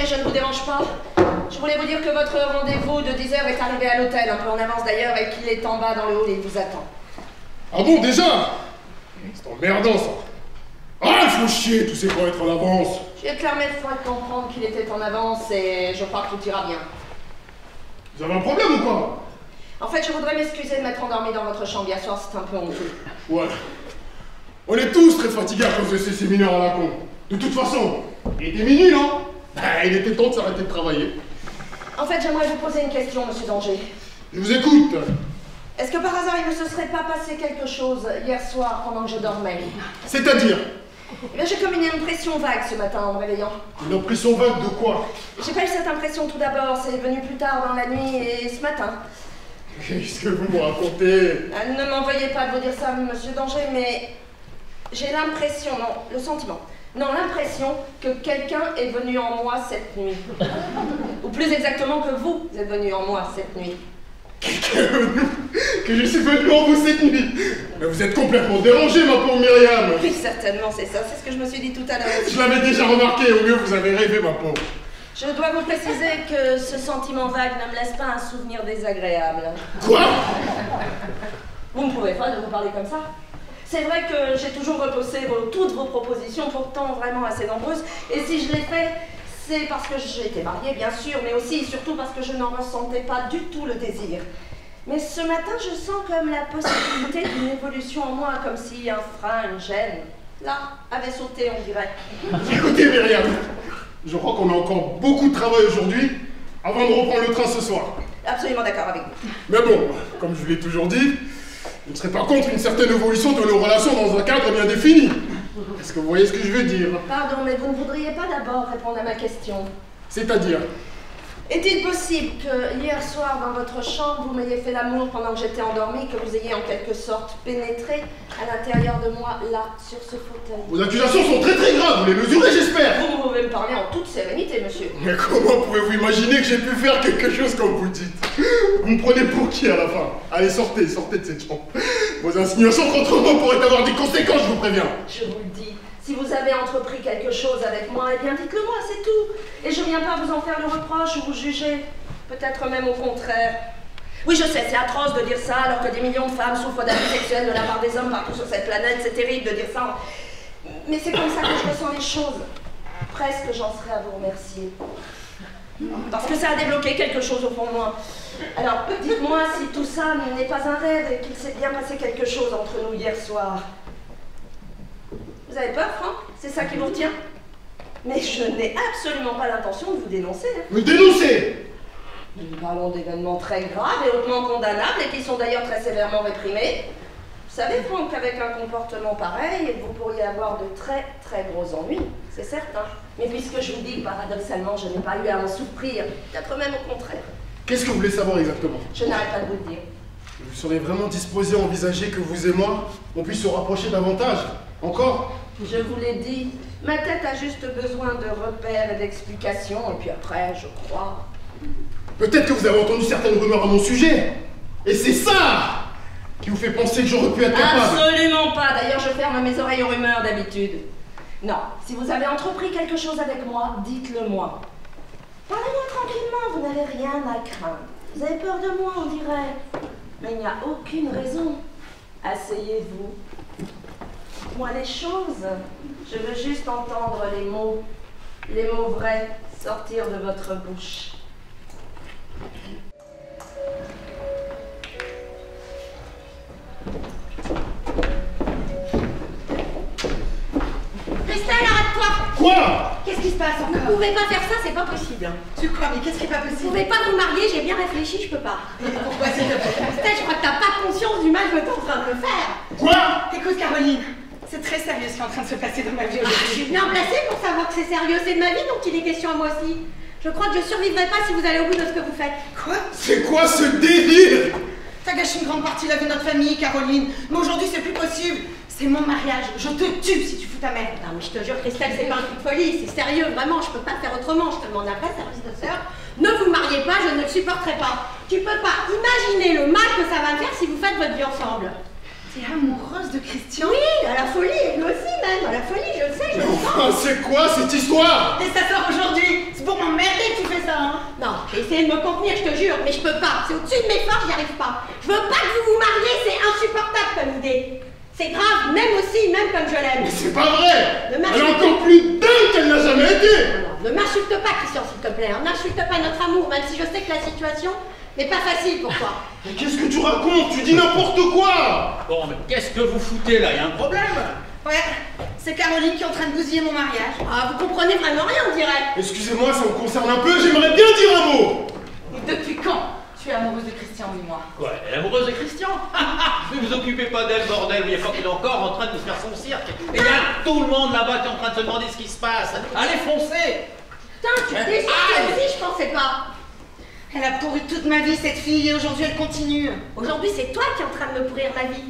Danger, je ne vous dérange pas. Je voulais vous dire que votre rendez-vous de 10h est arrivé à l'hôtel, un peu en avance d'ailleurs, et qu'il est en bas dans le hall et il vous attend. Ah bon, déjà? C'est emmerdant, ça. Ah, il faut chier, tous ces points être en avance. J'ai clairement fait comprendre qu'il était en avance et je crois que tout ira bien. Vous avez un problème ou quoi? En fait, je voudrais m'excuser de m'être endormi dans votre chambre hier soir, c'est un peu honteux. Ouais. On est tous très fatigués à cause de ces séminaires à la con. De toute façon, il était minuit, non? Ben, il était temps de s'arrêter de travailler. En fait, j'aimerais vous poser une question, monsieur Danger. Je vous écoute. Est-ce que par hasard, il ne se serait pas passé quelque chose hier soir pendant que je dormais? C'est-à-dire? Eh bien, j'ai comme une impression vague ce matin en me réveillant. Une impression vague de quoi? J'ai pas eu cette impression tout d'abord, c'est venu plus tard dans la nuit et ce matin. Qu'est-ce que vous me racontez? Ne m'envoyez pas de vous dire ça, monsieur Danger, mais j'ai l'impression, non, le sentiment, non, l'impression que quelqu'un est venu en moi cette nuit. Ou plus exactement que vous êtes venu en moi cette nuit. Que je suis venu en vous cette nuit. Mais vous êtes complètement dérangée, ma pauvre Myriam. Oui, certainement, c'est ça, c'est ce que je me suis dit tout à l'heure. Je l'avais déjà remarqué, au mieux vous avez rêvé, ma pauvre. Je dois vous préciser que ce sentiment vague ne me laisse pas un souvenir désagréable. Quoi? Vous ne pouvez pas de vous parler comme ça. C'est vrai que j'ai toujours repoussé toutes vos propositions, pourtant vraiment assez nombreuses, et si je l'ai fait, c'est parce que j'étais mariée, bien sûr, mais aussi et surtout parce que je n'en ressentais pas du tout le désir. Mais ce matin, je sens comme la possibilité d'une évolution en moi, comme si un frein, une gêne, là, avait sauté, on dirait. Écoutez, Myriam, je crois qu'on a encore beaucoup de travail aujourd'hui avant de reprendre le train ce soir. Absolument d'accord avec vous. Mais bon, comme je vous l'ai toujours dit, je ne serais pas contre une certaine évolution de nos relations dans un cadre bien défini. Est-ce que vous voyez ce que je veux dire? Pardon, mais vous ne voudriez pas d'abord répondre à ma question? C'est-à-dire? Est-il possible que hier soir, dans votre chambre, vous m'ayez fait l'amour pendant que j'étais endormie, que vous ayez en quelque sorte pénétré à l'intérieur de moi, là, sur ce fauteuil? Vos accusations sont très très graves, vous les mesurez, j'espère. Vous pouvez me parler en toute sérénité, monsieur. Mais comment pouvez-vous imaginer que j'ai pu faire quelque chose comme vous dites? Vous me prenez pour qui à la fin? Allez, sortez, sortez de cette chambre. Vos insinuations contre moi pourraient avoir des conséquences, je vous préviens. Je vous le dis. Si vous avez entrepris quelque chose avec moi, eh bien dites-le moi, c'est tout. Et je viens pas vous en faire le reproche ou vous juger. Peut-être même au contraire. Oui, je sais, c'est atroce de dire ça alors que des millions de femmes souffrent d'abus sexuels de la part des hommes partout sur cette planète. C'est terrible de dire ça. Mais c'est comme ça que je ressens les choses. Presque j'en serais à vous remercier. Parce que ça a débloqué quelque chose au fond de moi. Alors, dites-moi si tout ça n'est pas un rêve et qu'il s'est bien passé quelque chose entre nous hier soir. Vous avez peur, Franck? C'est ça qui vous retient? Mais je n'ai absolument pas l'intention de vous dénoncer. Me dénoncer? Nous parlons d'événements très graves et hautement condamnables et qui sont d'ailleurs très sévèrement réprimés. Vous savez, Franck, qu'avec un comportement pareil, vous pourriez avoir de très très gros ennuis, c'est certain. Mais puisque je vous dis que paradoxalement, je n'ai pas eu à en souffrir, peut-être même au contraire. Qu'est-ce que vous voulez savoir exactement? Je n'arrête pas de vous le dire. Vous seriez vraiment disposé à envisager que vous et moi, on puisse se rapprocher davantage? Encore? Je vous l'ai dit, ma tête a juste besoin de repères et d'explications, et puis après, je crois... Peut-être que vous avez entendu certaines rumeurs à mon sujet. Et c'est ça qui vous fait penser que j'aurais pu être capable. Absolument pas. D'ailleurs, je ferme mes oreilles aux rumeurs d'habitude. Non, si vous avez entrepris quelque chose avec moi, dites-le moi. Parlez-moi tranquillement, vous n'avez rien à craindre. Vous avez peur de moi, on dirait. Mais il n'y a aucune raison. Asseyez-vous. Dites-moi les choses. Je veux juste entendre les mots vrais sortir de votre bouche. Christelle, arrête-toi! Quoi? Qu'est-ce qui se passe encore? Vous pouvez pas faire ça, c'est pas possible. Tu crois, mais qu'est-ce qui est pas Vous possible? pouvez pas vous marier, j'ai bien réfléchi, je peux pas. Pourquoi, s'il te plaît? Christelle, je crois que t'as pas conscience du mal que t'es en train de me faire. Quoi? Écoute, Caroline, c'est très sérieux ce qui est en train de se passer dans ma vie Je aujourd'hui. suis bien placée pour savoir que c'est sérieux, c'est de ma vie dont il est question à moi aussi. Je crois que je survivrai pas si vous allez au bout de ce que vous faites. Quoi? C'est quoi ce délire? T'as gâché une grande partie de la vie de notre famille, Caroline. Mais aujourd'hui, c'est plus possible. C'est mon mariage. Je te tue si tu fous ta mère. Non mais je te jure, Christelle, c'est pas un coup de folie, c'est sérieux, vraiment, je peux pas faire autrement, je te demande un vrai service de sœur. Ne vous mariez pas, je ne le supporterai pas. Tu peux pas imaginer le mal que ça va me faire si vous faites votre vie ensemble. T'es amoureuse de Christian? Oui, à la folie, et lui aussi même, à la folie, je le sais, je le sens. Enfin, c'est quoi cette histoire? Et ça sort aujourd'hui. C'est pour m'emmerder. essayer de me contenir, je te jure, mais je peux pas. C'est au-dessus de mes forces, j'y arrive pas. Je veux pas que vous vous mariez, c'est insupportable comme idée. C'est grave, même aussi, même comme je l'aime. Mais c'est pas vrai! Ne Elle est m'insulte encore plus dingue qu'elle n'a jamais été! ne m'insulte pas, Christian, s'il te plaît. Hein. N'insulte pas notre amour, même si je sais que la situation n'est pas facile pour toi. Mais qu'est-ce que tu racontes? Tu dis n'importe quoi! Bon, mais qu'est-ce que vous foutez là? Il y a un problème? Ouais, c'est Caroline qui est en train de bousiller mon mariage. Ah, vous comprenez vraiment rien, on dirait. Excusez-moi, ça me concerne un peu, j'aimerais bien dire un mot! Et depuis quand tu es amoureuse de Christian, dis-moi? Quoi? Elle est amoureuse de Christian? Ne vous occupez pas d'elle, bordel, il y a pas qu'il est encore en train de nous faire son cirque. Et il y a tout le monde là-bas qui est en train de se demander ce qui se passe. Allez, foncez! Putain, tu te décides, toi aussi, je pensais pas. Elle a pourri toute ma vie, cette fille, et aujourd'hui elle continue. Aujourd'hui, c'est toi qui es en train de me pourrir ma vie.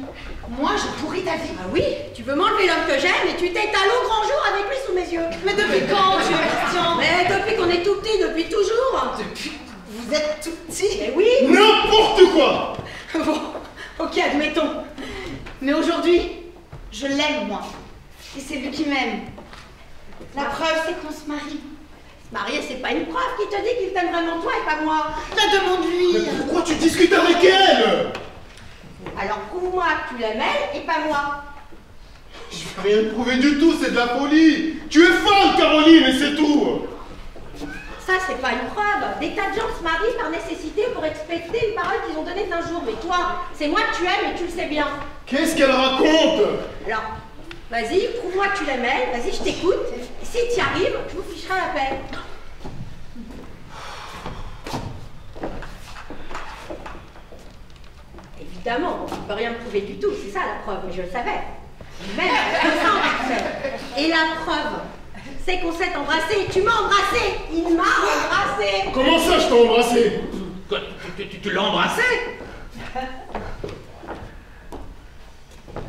Moi, je pourris ta vie. Ah oui, tu veux m'enlever l'homme que j'aime et tu t'étales au grand jour avec lui sous mes yeux. Mais depuis quand tu es Christian? Mais depuis qu'on est tout petit, depuis toujours. Depuis... Vous êtes tout petit. Mais oui. N'importe quoi! Bon, ok, admettons. Mais aujourd'hui, je l'aime, moi. Et c'est lui qui m'aime. La preuve, c'est qu'on se marie. Marier, c'est pas une preuve qui te dit qu'il t'aime vraiment toi et pas moi. La demande-lui. Mais pourquoi tu discutes avec elle? Alors prouve-moi que tu l'aimes elle et pas moi. Je vais rien te prouver du tout, c'est de la folie! Tu es folle, Caroline, et c'est tout! Ça, c'est pas une preuve. Des tas de gens se marient par nécessité pour respecter une parole qu'ils ont donnée d'un jour. Mais toi, c'est moi que tu aimes et tu le sais bien. Qu'est-ce qu'elle raconte? Alors, vas-y, prouve-moi que tu l'aimes elle. Vas-y, je t'écoute. Et si tu y arrives, je vous ficherai la paix. Évidemment, tu peux rien me prouver du tout. C'est ça la preuve, mais je le savais. Même, ça, on le sait. Et la preuve, c'est qu'on s'est embrassé. Tu m'as embrassé. Il m'a embrassé. Comment ça, je t'ai embrassé? Quoi, tu l'as embrassée?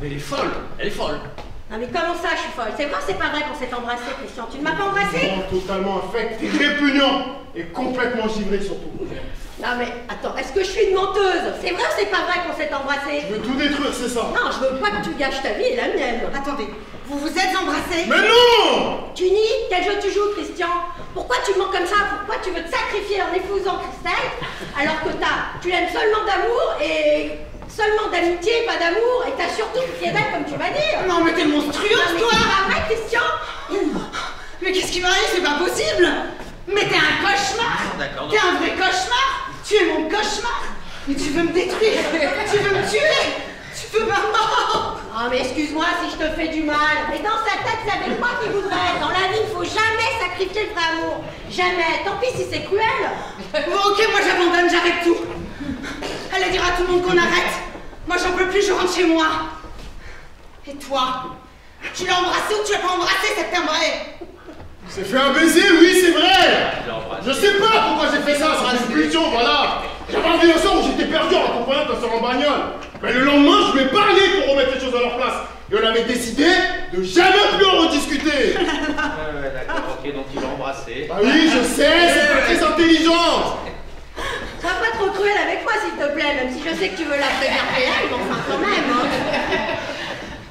Mais elle est folle, elle est folle. Non mais comment ça, je suis folle? C'est vrai ou c'est pas vrai qu'on s'est embrassé, Christian? Tu ne m'as pas embrassé? Non, totalement infect, répugnant et complètement givré surtout. Non mais attends, est-ce que je suis une menteuse? C'est vrai ou c'est pas vrai qu'on s'est embrassé? Tu veux tout détruire, c'est ça? Non, je veux pas que tu gâches ta vie et la mienne. Attendez, vous vous êtes embrassés? Mais non! Tu nies? Quel jeu tu joues, Christian? Pourquoi tu mens comme ça? Pourquoi tu veux te sacrifier en épousant Christelle alors que tu l'aimes seulement d'amour et seulement d'amitié, pas d'amour, et t'as surtout pitié d'elle comme tu vas dire? Non mais t'es monstrueuse, Non mais toi! c'est pas vrai, Christian? Mais qu'est-ce qui m'arrive? C'est pas possible! Mais t'es un cauchemar! D'accord, T'es un vrai cauchemar! Tu es mon cauchemar! Mais tu veux me détruire! Tu veux me tuer! Tu veux ma mort! Oh mais excuse-moi si je te fais du mal. Mais dans sa tête, c'est avec moi qu'il voudrait. Dans la vie, il faut jamais sacrifier le vrai amour. Jamais. Tant pis si c'est cruel. Bon, ok, moi j'abandonne, j'arrête tout. Allez dire à tout le monde qu'on arrête. Moi j'en peux plus, je rentre chez moi. Et toi? Tu l'as embrassé ou tu l'as pas embrassé, cette timbrée? C'est fait un baiser, oui, c'est vrai! Je l'ai embrassé. Je sais pas pourquoi j'ai fait ça, c'est une pulsion, voilà! J'avais envie d'un soir où j'étais perdu en accompagnant ta soeur en bagnole. Mais le lendemain, je lui ai parlé pour remettre les choses à leur place. Et on avait décidé de jamais plus en rediscuter. Ouais, d'accord, ok, donc tu l'as embrassé. Ah oui, je sais, c'est pas très intelligent. Sois pas trop cruel avec moi, s'il te plaît, même si je sais que tu veux la préserver elle, mais enfin quand même. Hein.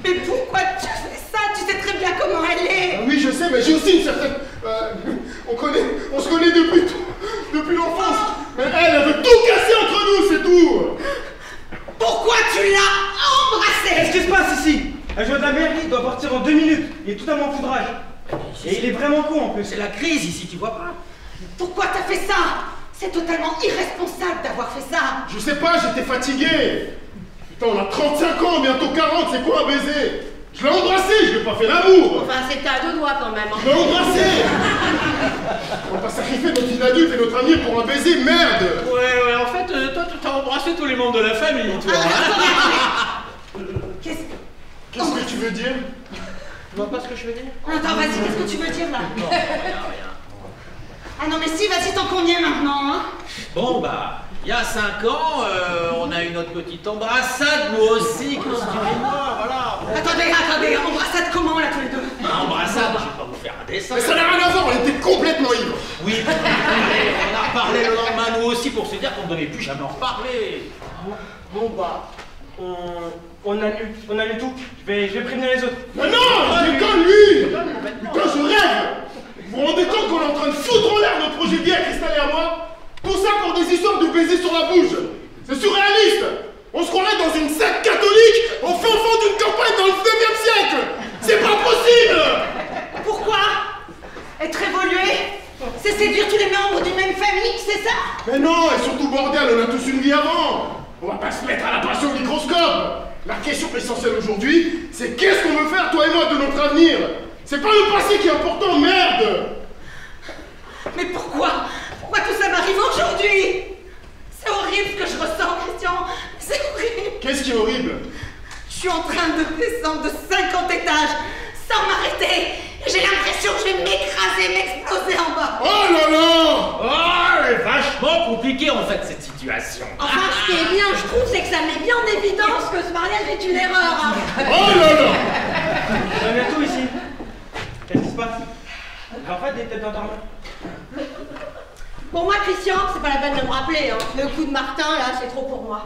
Mais pourquoi tu fais ça? Tu sais très bien comment elle est. Ah oui, je sais, mais j'ai aussi une certaine... on se connaît depuis l'enfance. Mais elle veut tout casser entre nous, c'est tout. Pourquoi tu l'as embrassé? Qu'est-ce qui se passe ici? Un joueur de la mairie doit partir en 2 minutes. Il est tout à mon foudrage. Et il est vraiment con en plus. C'est la crise ici, tu vois pas? Pourquoi t'as fait ça? C'est totalement irresponsable d'avoir fait ça. Je sais pas, j'étais fatigué. Putain, on a 35 ans, bientôt 40, c'est quoi un baiser? Je l'ai embrassé, je lui ai pas fait l'amour. Enfin, c'était à 2 doigts quand même. Je l'ai embrassé. On va pas sacrifier notre vie d'adulte et notre avenir pour un baiser, merde. Ouais, en fait, toi, tu t'as embrassé tous les membres de la famille, toi. Qu'est-ce Qu'est-ce que tu veux dire? Tu vois pas ce que je veux dire? Attends, vas-y, qu'est-ce que tu veux dire là? Non, rien. Ah non mais si, vas-y, tant qu'on y est maintenant, hein. Bon, bah, il y a 5 ans, on a eu notre petite embrassade, nous aussi, Christian et moi, voilà. Attendez, embrassade comment là tous les deux? Embrassade, je vais pas vous faire un dessin. Mais ça n'a rien à voir, on était complètement ivres. Oui, on a reparlé le lendemain, nous aussi, pour se dire qu'on ne devait plus jamais en reparler. Bon bah, on annule tout. Je vais prévenir les autres. Mais non, il déconne lui. Putain, je rêve. Vous vous rendez compte qu'on est en train de foutre en l'air notre projet de vie à Christelle et à moi? Tout ça Mais non, et surtout bordel, on a tous une vie avant. On va pas se mettre à la passion au microscope. La question essentielle aujourd'hui, c'est qu'est-ce qu'on veut faire, toi et moi, de notre avenir? C'est pas le passé qui est important, merde! Mais pourquoi tout ça m'arrive aujourd'hui? C'est horrible ce que je ressens, Christian. C'est horrible. Qu'est-ce qui est horrible? Je suis en train de descendre de 50 étages sans m'arrêter. J'ai l'impression que je vais m'écraser, m'exploser en bas. Oh là là! Oh, c'est vachement compliqué en fait cette situation. Enfin, ce qui est bien, je trouve, c'est que ça met bien en évidence que ce mariage est une erreur. Hein. Oh là là! Ça va bientôt ici. Qu'est-ce qui se passe? En fait, des têtes d'endormant. Pour moi, Christian, c'est pas la peine de me rappeler. Hein. Le coup de Martin, là, c'est trop pour moi.